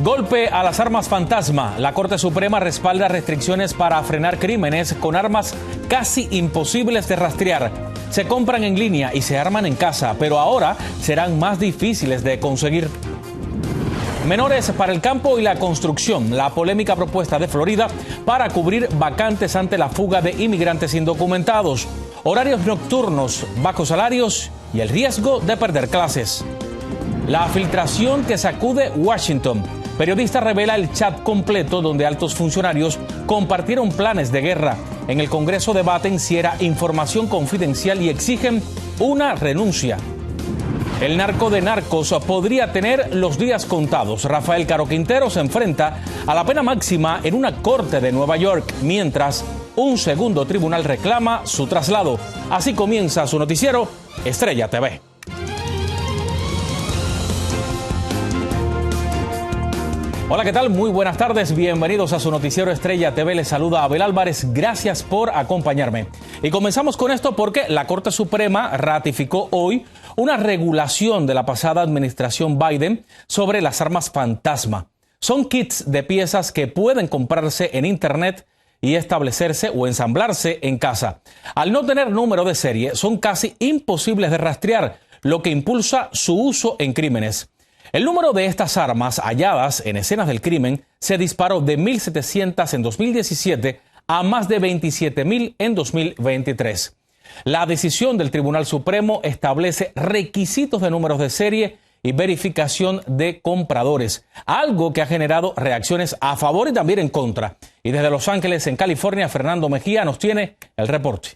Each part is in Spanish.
Golpe a las armas fantasma. La Corte Suprema respalda restricciones para frenar crímenes con armas casi imposibles de rastrear. Se compran en línea y se arman en casa, pero ahora serán más difíciles de conseguir. Menores para el campo y la construcción. La polémica propuesta de Florida para cubrir vacantes ante la fuga de inmigrantes indocumentados. Horarios nocturnos, bajos salarios y el riesgo de perder clases. La filtración que sacude Washington. Periodista revela el chat completo donde altos funcionarios compartieron planes de guerra. En el Congreso debaten si era información confidencial y exigen una renuncia. El narco de narcos podría tener los días contados. Rafael Caro Quintero se enfrenta a la pena máxima en una corte de Nueva York, mientras un segundo tribunal reclama su traslado. Así comienza su noticiero Estrella TV. Hola, ¿qué tal? Muy buenas tardes, bienvenidos a su noticiero Estrella TV. Les saluda Abel Álvarez, gracias por acompañarme. Y comenzamos con esto porque la Corte Suprema ratificó hoy una regulación de la pasada administración Biden sobre las armas fantasma. Son kits de piezas que pueden comprarse en Internet y establecerse o ensamblarse en casa. Al no tener número de serie, son casi imposibles de rastrear, lo que impulsa su uso en crímenes. El número de estas armas halladas en escenas del crimen se disparó de 1.700 en 2017 a más de 27.000 en 2023. La decisión del Tribunal Supremo establece requisitos de números de serie y verificación de compradores, algo que ha generado reacciones a favor y también en contra. Y desde Los Ángeles, en California, Fernando Mejía nos tiene el reporte.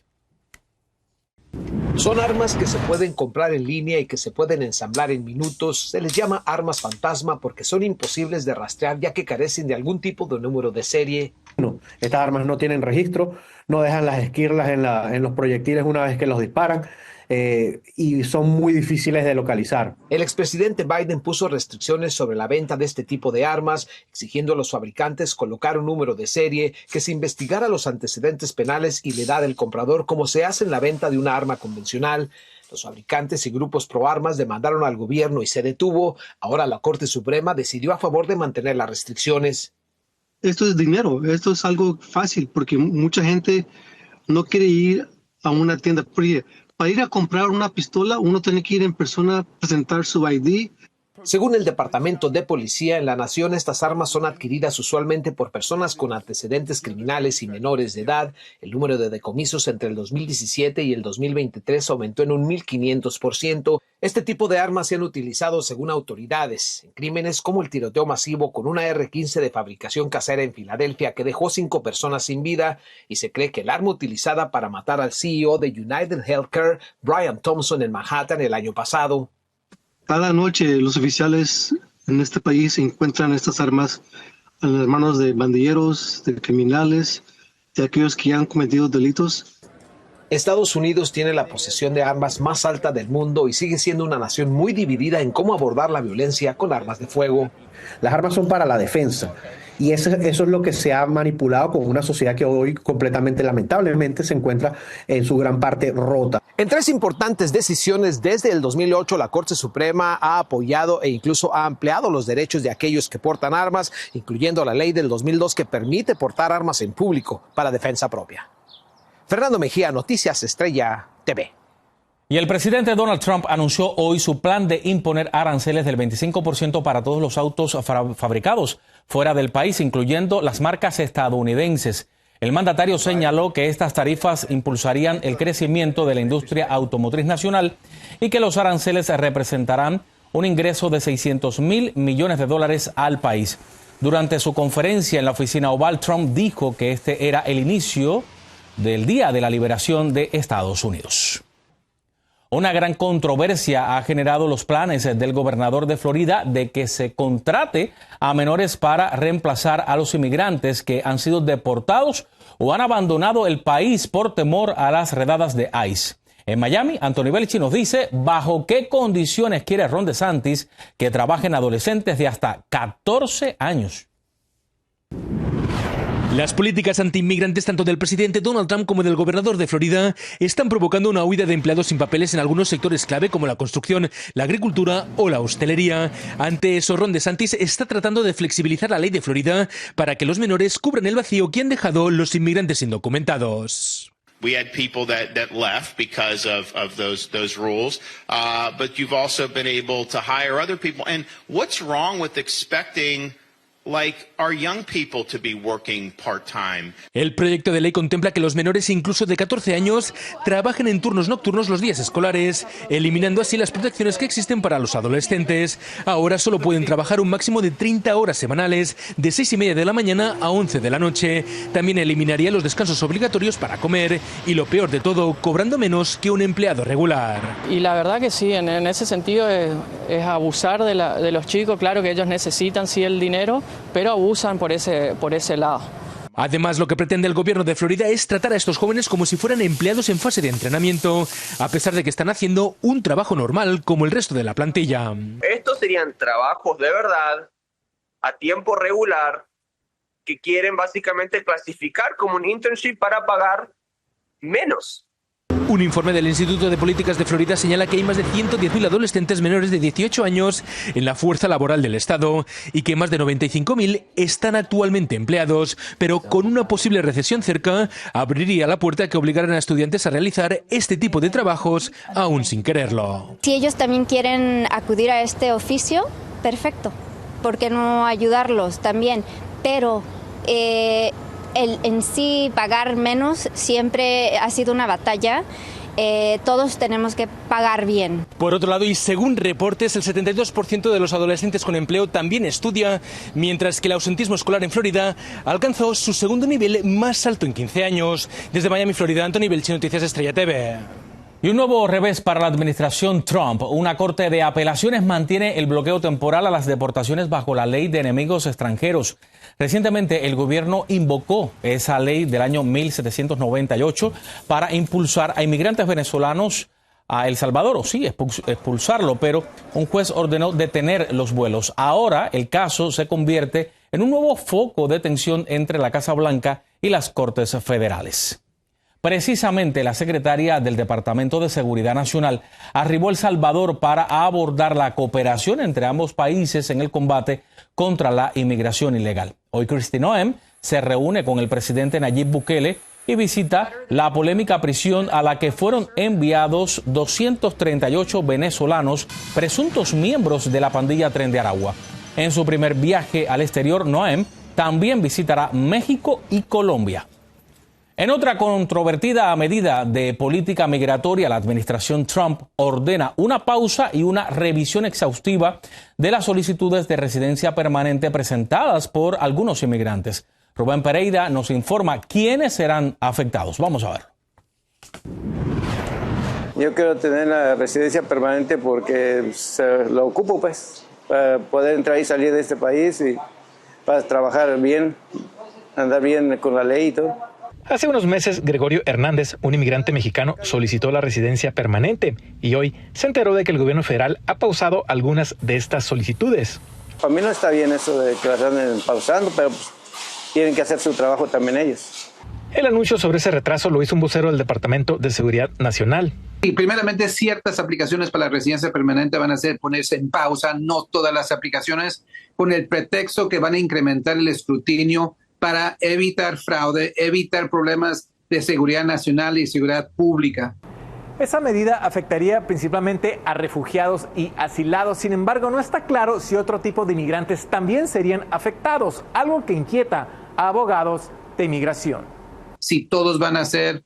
Son armas que se pueden comprar en línea y que se pueden ensamblar en minutos. Se les llama armas fantasma porque son imposibles de rastrear ya que carecen de algún tipo de número de serie. No, estas armas no tienen registro, no dejan las esquirlas en los proyectiles una vez que los disparan y son muy difíciles de localizar. El expresidente Biden puso restricciones sobre la venta de este tipo de armas, exigiendo a los fabricantes colocar un número de serie, que se investigara los antecedentes penales y la edad del comprador como se hace en la venta de una arma convencional. Los fabricantes y grupos pro armas demandaron al gobierno y se detuvo. Ahora la Corte Suprema decidió a favor de mantener las restricciones. Esto es dinero, esto es algo fácil porque mucha gente no quiere ir a una tienda. Para ir a comprar una pistola, uno tiene que ir en persona, presentar su ID. Según el Departamento de Policía en la nación, estas armas son adquiridas usualmente por personas con antecedentes criminales y menores de edad. El número de decomisos entre el 2017 y el 2023 aumentó en un 1.500%. Este tipo de armas se han utilizado, según autoridades, en crímenes como el tiroteo masivo con una R-15 de fabricación casera en Filadelfia que dejó 5 personas sin vida, y se cree que el arma utilizada para matar al CEO de United Healthcare, Brian Thompson, en Manhattan el año pasado. Cada noche los oficiales en este país encuentran estas armas en las manos de bandilleros, de criminales, de aquellos que han cometido delitos. Estados Unidos tiene la posesión de armas más alta del mundo y sigue siendo una nación muy dividida en cómo abordar la violencia con armas de fuego. Las armas son para la defensa y eso es lo que se ha manipulado con una sociedad que hoy completamente, lamentablemente, se encuentra en su gran parte rota. En 3 importantes decisiones desde el 2008, la Corte Suprema ha apoyado e incluso ha ampliado los derechos de aquellos que portan armas, incluyendo la ley del 2002 que permite portar armas en público para defensa propia. Fernando Mejía, Noticias Estrella TV. Y el presidente Donald Trump anunció hoy su plan de imponer aranceles del 25% para todos los autos fabricados fuera del país, incluyendo las marcas estadounidenses. El mandatario señaló que estas tarifas impulsarían el crecimiento de la industria automotriz nacional y que los aranceles representarán un ingreso de $600 millones al país. Durante su conferencia en la oficina Oval, Trump dijo que este era el inicio del Día de la Liberación de Estados Unidos. Una gran controversia ha generado los planes del gobernador de Florida de que se contrate a menores para reemplazar a los inmigrantes que han sido deportados o han abandonado el país por temor a las redadas de ICE. En Miami, Anthony Belchi nos dice bajo qué condiciones quiere Ron DeSantis que trabajen adolescentes de hasta 14 años. Las políticas antiinmigrantes tanto del presidente Donald Trump como del gobernador de Florida están provocando una huida de empleados sin papeles en algunos sectores clave como la construcción, la agricultura o la hostelería. Ante eso, Ron DeSantis está tratando de flexibilizar la ley de Florida para que los menores cubran el vacío que han dejado los inmigrantes indocumentados. We had people that left because of those rules, but you've also been able to hire other people. And what's wrong with expecting our young people to be working part-time? El proyecto de ley contempla que los menores, incluso de 14 años, trabajen en turnos nocturnos los días escolares, eliminando así las protecciones que existen para los adolescentes. Ahora solo pueden trabajar un máximo de 30 horas semanales, de 6:30 de la mañana a 11 de la noche. También eliminaría los descansos obligatorios para comer y, lo peor de todo, cobrando menos que un empleado regular. Y la verdad que sí, en ese sentido es abusar de los chicos. Claro que ellos necesitan sí el dinero, pero abusan por ese lado. Además, lo que pretende el gobierno de Florida es tratar a estos jóvenes como si fueran empleados en fase de entrenamiento, a pesar de que están haciendo un trabajo normal como el resto de la plantilla. Estos serían trabajos de verdad, a tiempo regular, que quieren básicamente clasificar como un internship para pagar menos. Un informe del Instituto de Políticas de Florida señala que hay más de 110.000 adolescentes menores de 18 años en la fuerza laboral del estado y que más de 95.000 están actualmente empleados, pero con una posible recesión cerca, abriría la puerta a que obligaran a estudiantes a realizar este tipo de trabajos aún sin quererlo. Si ellos también quieren acudir a este oficio, perfecto, ¿por qué no ayudarlos también? Pero en sí pagar menos siempre ha sido una batalla. Todos tenemos que pagar bien. Por otro lado, y según reportes, el 72% de los adolescentes con empleo también estudia, mientras que el ausentismo escolar en Florida alcanzó su segundo nivel más alto en 15 años. Desde Miami, Florida, Anthony Belchi, Noticias Estrella TV. Y un nuevo revés para la administración Trump. Una corte de apelaciones mantiene el bloqueo temporal a las deportaciones bajo la ley de enemigos extranjeros. Recientemente el gobierno invocó esa ley del año 1798 para impulsar a inmigrantes venezolanos a El Salvador, o sí, expulsarlo, pero un juez ordenó detener los vuelos. Ahora el caso se convierte en un nuevo foco de tensión entre la Casa Blanca y las Cortes Federales. Precisamente la secretaria del Departamento de Seguridad Nacional arribó a El Salvador para abordar la cooperación entre ambos países en el combate contra la inmigración ilegal. Hoy Kristi Noem se reúne con el presidente Nayib Bukele y visita la polémica prisión a la que fueron enviados 238 venezolanos, presuntos miembros de la pandilla Tren de Aragua. En su primer viaje al exterior, Noem también visitará México y Colombia. En otra controvertida medida de política migratoria, la administración Trump ordena una pausa y una revisión exhaustiva de las solicitudes de residencia permanente presentadas por algunos inmigrantes. Rubén Pereira nos informa quiénes serán afectados. Vamos a ver. Yo quiero tener la residencia permanente porque lo ocupo, pues, para poder entrar y salir de este país y para trabajar bien, andar bien con la ley y todo. Hace unos meses, Gregorio Hernández, un inmigrante mexicano, solicitó la residencia permanente y hoy se enteró de que el gobierno federal ha pausado algunas de estas solicitudes. Para mí no está bien eso de que las anden pausando, pero pues, tienen que hacer su trabajo también ellos. El anuncio sobre ese retraso lo hizo un vocero del Departamento de Seguridad Nacional. Y primeramente, ciertas aplicaciones para la residencia permanente van a ponerse en pausa, no todas las aplicaciones, con el pretexto que van a incrementar el escrutinio para evitar fraude, evitar problemas de seguridad nacional y seguridad pública. Esa medida afectaría principalmente a refugiados y asilados. Sin embargo, no está claro si otro tipo de inmigrantes también serían afectados, algo que inquieta a abogados de inmigración. Si todos van a ser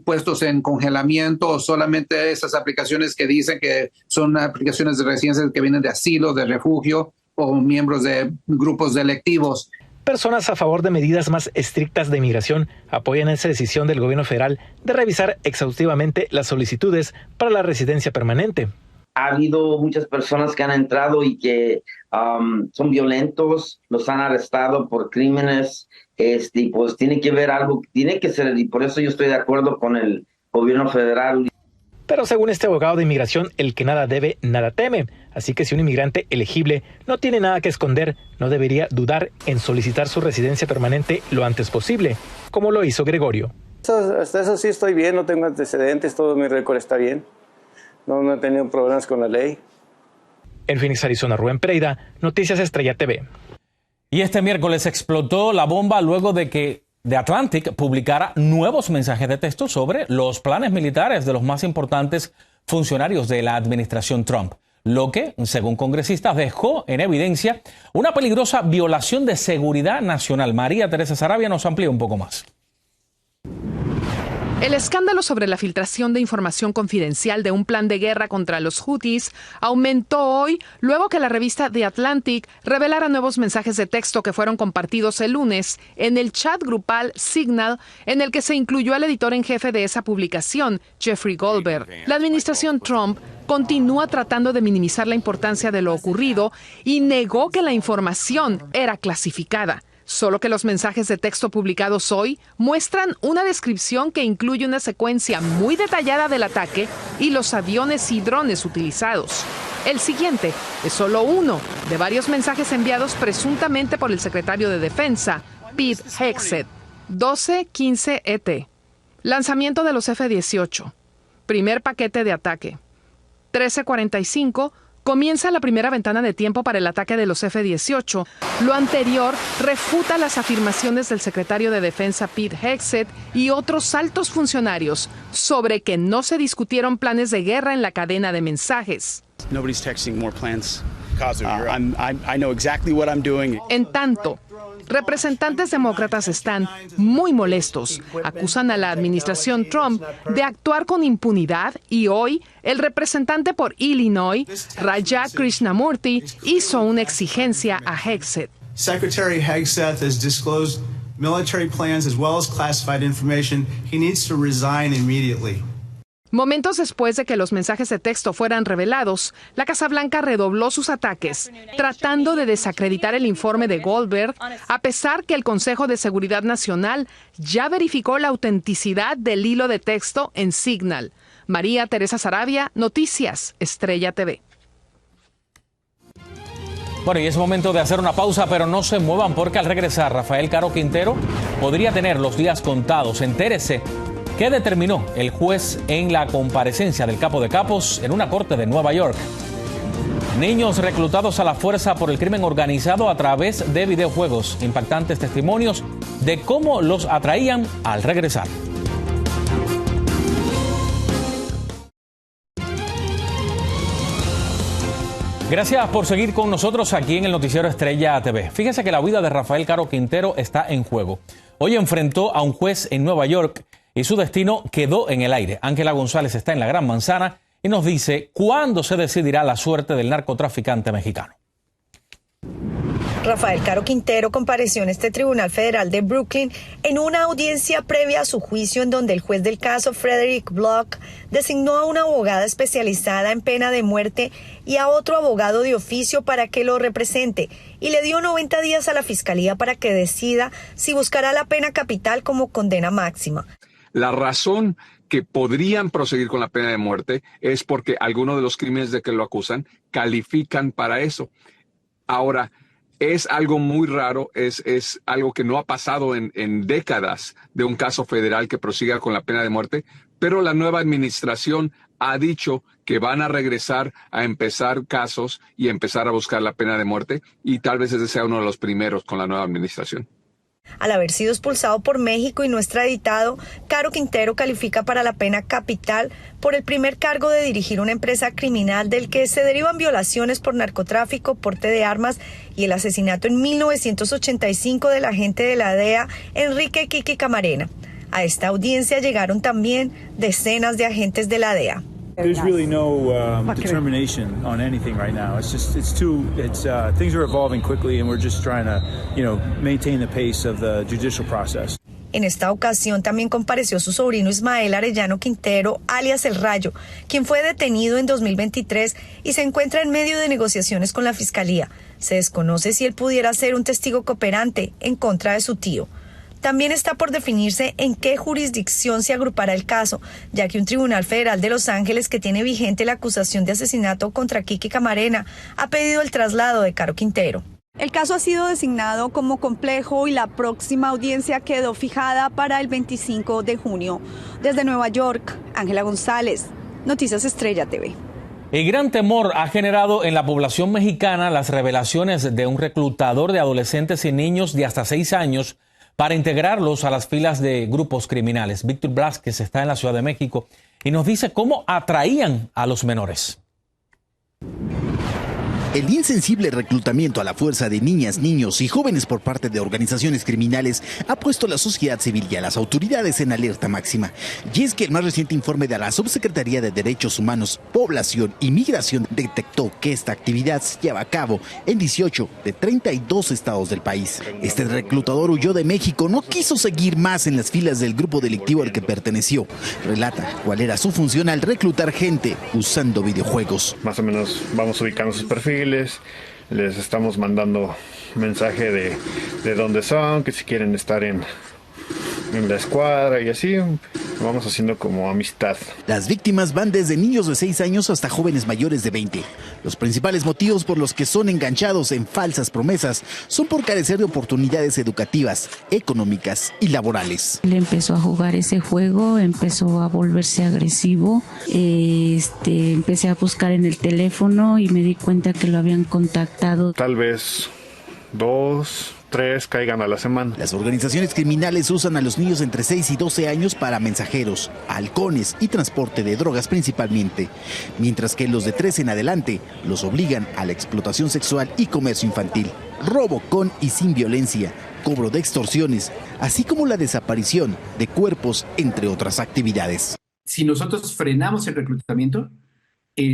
puestos en congelamiento o solamente esas aplicaciones que dicen que son aplicaciones de residencia que vienen de asilo, de refugio o miembros de grupos delictivos. Personas a favor de medidas más estrictas de inmigración apoyan esa decisión del gobierno federal de revisar exhaustivamente las solicitudes para la residencia permanente. Ha habido muchas personas que han entrado y que son violentos, los han arrestado por crímenes, pues tiene que ver algo, tiene que ser, y por eso yo estoy de acuerdo con el gobierno federal. Pero según este abogado de inmigración, el que nada debe, nada teme. Así que si un inmigrante elegible no tiene nada que esconder, no debería dudar en solicitar su residencia permanente lo antes posible, como lo hizo Gregorio. Hasta eso sí estoy bien, no tengo antecedentes, todo mi récord está bien. No he tenido problemas con la ley. En Phoenix, Arizona, Rubén Pereira, Noticias Estrella TV. Y este miércoles explotó la bomba luego de que The Atlantic publicara nuevos mensajes de texto sobre los planes militares de los más importantes funcionarios de la administración Trump, lo que, según congresistas, dejó en evidencia una peligrosa violación de seguridad nacional. María Teresa Saravia nos amplía un poco más. El escándalo sobre la filtración de información confidencial de un plan de guerra contra los Houthis aumentó hoy luego que la revista The Atlantic revelara nuevos mensajes de texto que fueron compartidos el lunes en el chat grupal Signal, en el que se incluyó al editor en jefe de esa publicación, Jeffrey Goldberg. La administración Trump continúa tratando de minimizar la importancia de lo ocurrido y negó que la información era clasificada. Solo que los mensajes de texto publicados hoy muestran una descripción que incluye una secuencia muy detallada del ataque y los aviones y drones utilizados. El siguiente es solo uno de varios mensajes enviados presuntamente por el secretario de Defensa, Pete Hegseth. 12:15 ET. Lanzamiento de los F-18. Primer paquete de ataque. 13:45. Comienza la primera ventana de tiempo para el ataque de los F-18. Lo anterior refuta las afirmaciones del secretario de Defensa Pete Hegseth y otros altos funcionarios sobre que no se discutieron planes de guerra en la cadena de mensajes. En tanto, representantes demócratas están muy molestos. Acusan a la administración Trump de actuar con impunidad y hoy el representante por Illinois, Raja Krishnamurti, hizo una exigencia a Hegseth. Secretary Hegseth has disclosed military plans as well as classified information. He needs to resign immediately. Momentos después de que los mensajes de texto fueran revelados, la Casa Blanca redobló sus ataques, tratando de desacreditar el informe de Goldberg, a pesar que el Consejo de Seguridad Nacional ya verificó la autenticidad del hilo de texto en Signal. María Teresa Saravia, Noticias Estrella TV. Bueno, y es momento de hacer una pausa, pero no se muevan porque al regresar Rafael Caro Quintero podría tener los días contados. Entérese qué determinó el juez en la comparecencia del capo de capos en una corte de Nueva York. Niños reclutados a la fuerza por el crimen organizado a través de videojuegos. Impactantes testimonios de cómo los atraían al regresar. Gracias por seguir con nosotros aquí en el Noticiero Estrella TV. Fíjese que la vida de Rafael Caro Quintero está en juego. Hoy enfrentó a un juez en Nueva York y su destino quedó en el aire. Ángela González está en la Gran Manzana y nos dice cuándo se decidirá la suerte del narcotraficante mexicano. Rafael Caro Quintero compareció en este Tribunal Federal de Brooklyn en una audiencia previa a su juicio en donde el juez del caso, Frederick Block, designó a una abogada especializada en pena de muerte y a otro abogado de oficio para que lo represente y le dio 90 días a la fiscalía para que decida si buscará la pena capital como condena máxima. La razón que podrían proseguir con la pena de muerte es porque algunos de los crímenes de que lo acusan califican para eso. Ahora, es algo muy raro, es algo que no ha pasado en décadas de un caso federal que prosiga con la pena de muerte, pero la nueva administración ha dicho que van a regresar a empezar casos y empezar a buscar la pena de muerte y tal vez ese sea uno de los primeros con la nueva administración. Al haber sido expulsado por México y no extraditado, Caro Quintero califica para la pena capital por el primer cargo de dirigir una empresa criminal del que se derivan violaciones por narcotráfico, porte de armas y el asesinato en 1985 del agente de la DEA, Enrique Kiki Camarena. A esta audiencia llegaron también decenas de agentes de la DEA. There's really no determination on anything right now. Things are evolving quickly and we're just trying to, maintain the pace of the judicial process. En esta ocasión también compareció su sobrino Ismael Arellano Quintero, alias El Rayo, quien fue detenido en 2023 y se encuentra en medio de negociaciones con la fiscalía. Se desconoce si él pudiera ser un testigo cooperante en contra de su tío. También está por definirse en qué jurisdicción se agrupará el caso, ya que un tribunal federal de Los Ángeles que tiene vigente la acusación de asesinato contra Kiki Camarena ha pedido el traslado de Caro Quintero. El caso ha sido designado como complejo y la próxima audiencia quedó fijada para el 25 de junio. Desde Nueva York, Ángela González, Noticias Estrella TV. El gran temor ha generado en la población mexicana las revelaciones de un reclutador de adolescentes y niños de hasta 6 años para integrarlos a las filas de grupos criminales. Víctor Blázquez está en la Ciudad de México y nos dice cómo atraían a los menores. El insensible reclutamiento a la fuerza de niñas, niños y jóvenes por parte de organizaciones criminales ha puesto a la sociedad civil y a las autoridades en alerta máxima. Y es que el más reciente informe de la Subsecretaría de Derechos Humanos, Población y Migración detectó que esta actividad se lleva a cabo en 18 de 32 estados del país. Este reclutador huyó de México, no quiso seguir más en las filas del grupo delictivo al que perteneció. Relata cuál era su función al reclutar gente usando videojuegos. Más o menos vamos ubicando sus perfiles. Les estamos mandando mensaje de dónde son, que si quieren estar en la escuadra y así vamos haciendo como amistad. Las víctimas van desde niños de 6 años hasta jóvenes mayores de 20. Los principales motivos por los que son enganchados en falsas promesas son por carecer de oportunidades educativas, económicas y laborales. Él empezó a jugar ese juego, empezó a volverse agresivo, empecé a buscar en el teléfono y me di cuenta que lo habían contactado. Tal vez 2, 3 caigan a la semana. Las organizaciones criminales usan a los niños entre 6 y 12 años para mensajeros, halcones y transporte de drogas principalmente, mientras que los de 13 en adelante los obligan a la explotación sexual y comercio infantil, robo con y sin violencia, cobro de extorsiones, así como la desaparición de cuerpos, entre otras actividades. Si nosotros frenamos el reclutamiento,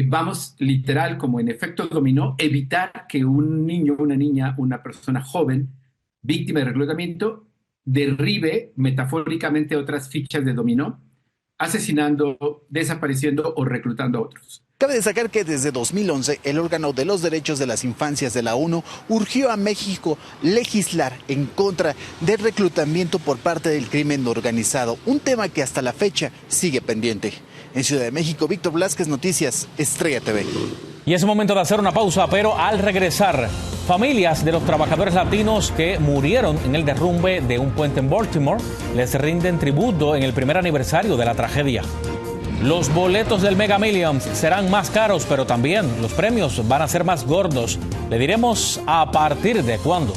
vamos literal, como en efecto dominó, evitar que un niño, una niña, una persona joven, víctima de reclutamiento, derribe metafóricamente otras fichas de dominó, asesinando, desapareciendo o reclutando a otros. Cabe destacar que desde 2011 el órgano de los derechos de las infancias de la ONU urgió a México legislar en contra del reclutamiento por parte del crimen organizado, un tema que hasta la fecha sigue pendiente. En Ciudad de México, Víctor Blázquez, Noticias Estrella TV. Y es momento de hacer una pausa, pero al regresar, familias de los trabajadores latinos que murieron en el derrumbe de un puente en Baltimore les rinden tributo en el primer aniversario de la tragedia. Los boletos del Mega Millions serán más caros, pero también los premios van a ser más gordos. Le diremos a partir de cuándo.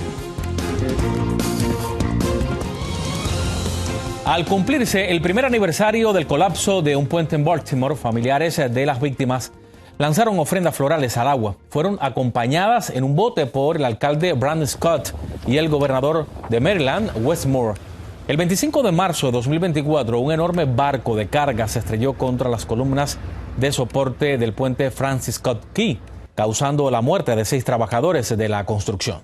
Al cumplirse el primer aniversario del colapso de un puente en Baltimore, familiares de las víctimas lanzaron ofrendas florales al agua. Fueron acompañadas en un bote por el alcalde Brandon Scott y el gobernador de Maryland, Wes Moore. El 25 de marzo de 2024, un enorme barco de carga se estrelló contra las columnas de soporte del puente Francis Scott Key, causando la muerte de 6 trabajadores de la construcción.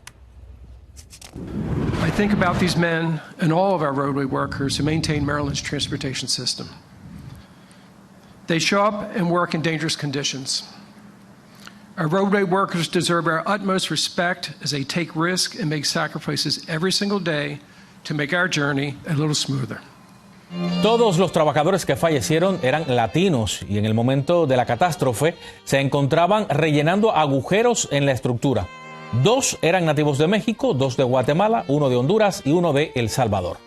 I think about these men and all of our roadway workers who maintain Maryland's transportation system. They show up and work in dangerous conditions. Our roadway workers deserve our utmost respect as they take risks and make sacrifices every single day to make our journey a little smoother. Todos los trabajadores que fallecieron eran latinos y en el momento de la catástrofe se encontraban rellenando agujeros en la estructura. 2 eran nativos de México, 2 de Guatemala, 1 de Honduras y 1 de El Salvador.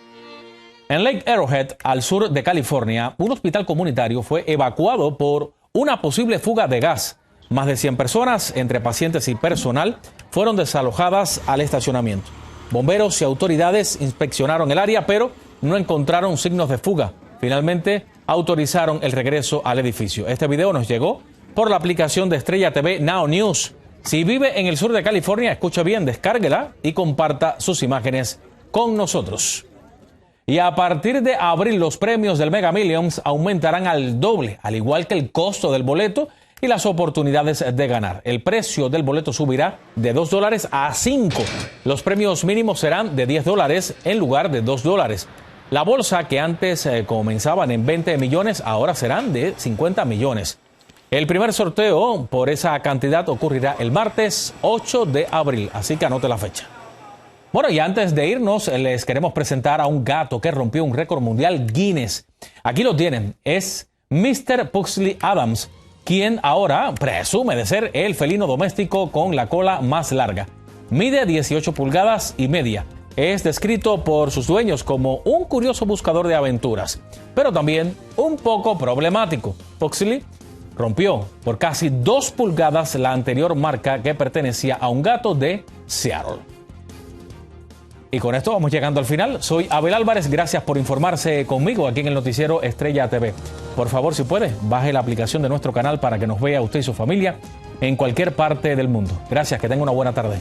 En Lake Arrowhead, al sur de California, un hospital comunitario fue evacuado por una posible fuga de gas. Más de 100 personas, entre pacientes y personal, fueron desalojadas al estacionamiento. Bomberos y autoridades inspeccionaron el área, pero no encontraron signos de fuga. Finalmente, autorizaron el regreso al edificio. Este video nos llegó por la aplicación de Estrella TV Now News. Si vive en el sur de California, escuche bien, descárguela y comparta sus imágenes con nosotros. Y a partir de abril, los premios del Mega Millions aumentarán al doble, al igual que el costo del boleto y las oportunidades de ganar. El precio del boleto subirá de $2 a $5. Los premios mínimos serán de $10 en lugar de $2. La bolsa, que antes comenzaban en 20 millones, ahora serán de 50 millones. El primer sorteo por esa cantidad ocurrirá el martes 8 de abril, así que anote la fecha. Bueno, y antes de irnos, les queremos presentar a un gato que rompió un récord mundial Guinness. Aquí lo tienen, es Mr. Pugsley Adams, quien ahora presume de ser el felino doméstico con la cola más larga. Mide 18 pulgadas y media. Es descrito por sus dueños como un curioso buscador de aventuras, pero también un poco problemático. Pugsley rompió por casi 2 pulgadas la anterior marca que pertenecía a un gato de Seattle. Y con esto vamos llegando al final. Soy Abel Álvarez, gracias por informarse conmigo aquí en el noticiero Estrella TV. Por favor, si puede, baje la aplicación de nuestro canal para que nos vea usted y su familia en cualquier parte del mundo. Gracias, que tenga una buena tarde.